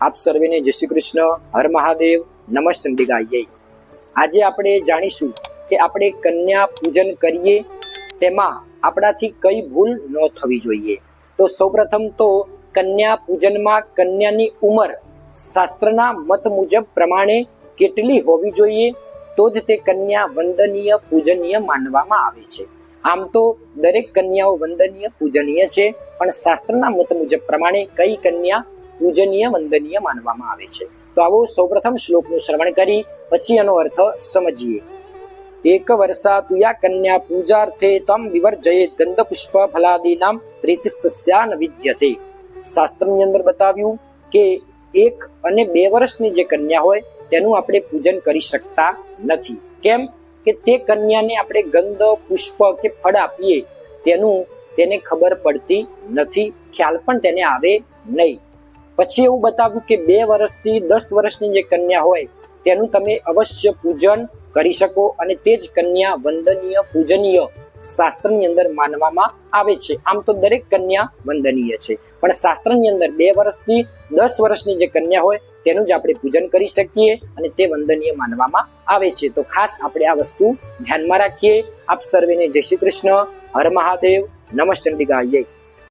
આપ સર્વેને જય શ્રી કૃષ્ણ, હર મહાદેવ, નમઃ ચંડિકાય. આજે આપણે જાણીશું કે આપણે કન્યા પૂજન કરીએ તેમાં આપણાથી કઈ ભૂલ ન થવી જોઈએ. તો સૌપ્રથમ તો કન્યા પૂજનમાં કન્યાની ઉંમર શાસ્ત્રના મત મુજબ પ્રમાણે કેટલી હોવી જોઈએ તો જ તે કન્યા વંદનીય પૂજનીય માનવામાં આવે છે. આમ તો દરેક કન્યાઓ વંદનીય પૂજનીય છે, પણ શાસ્ત્રના મત મુજબ પ્રમાણે કઈ કન્યા પૂજનીય વંદનીય માનવામાં આવે છે. તો આવો સૌપ્રથમ શ્લોકનું શ્રવણ કરી પછી એનો અર્થ સમજીએ. એક વર્ષાતુયા કન્યા પૂજાર્થે તમ વિવર્જયેત ગંધ પુષ્પ ફલાદીનામ પ્રીતિસ્તસ્યા ન વિદ્યતે. શાસ્ત્રની અંદર બતાવ્યું કે 1 અને 2 વર્ષની જે કન્યા હોય તેનું આપણે પૂજન કરી શકતા નથી. કેમ કે તે કન્યાને આપણે ગંધ પુષ્પ કે ફળ આપીએ તેને ખબર પડતી નથી, ખ્યાલ પણ તેને આવે નહીં. પછી એવું બતાવ્યું કે 2 વર્ષથી 10 વર્ષની જે કન્યા હોય તેનું તમે અવશ્ય પૂજન કરી શકો અને તે જ કન્યા વંદનીય પૂજનીય શાસ્ત્રની અંદર માનવામાં આવે છે. આમ તો દરેક કન્યા વંદનીય છે, પણ શાસ્ત્રની અંદર 2 વર્ષથી 10 વર્ષની જે કન્યા હોય તેનું જ આપણે પૂજન કરી શકીએ અને તે વંદનીય માનવામાં આવે છે. તો ખાસ આપણે આ વસ્તુ ધ્યાનમાં રાખીએ. આપ સર્વેને જય શ્રી કૃષ્ણ, હર મહાદેવ, નમઃ ચંડિકાય.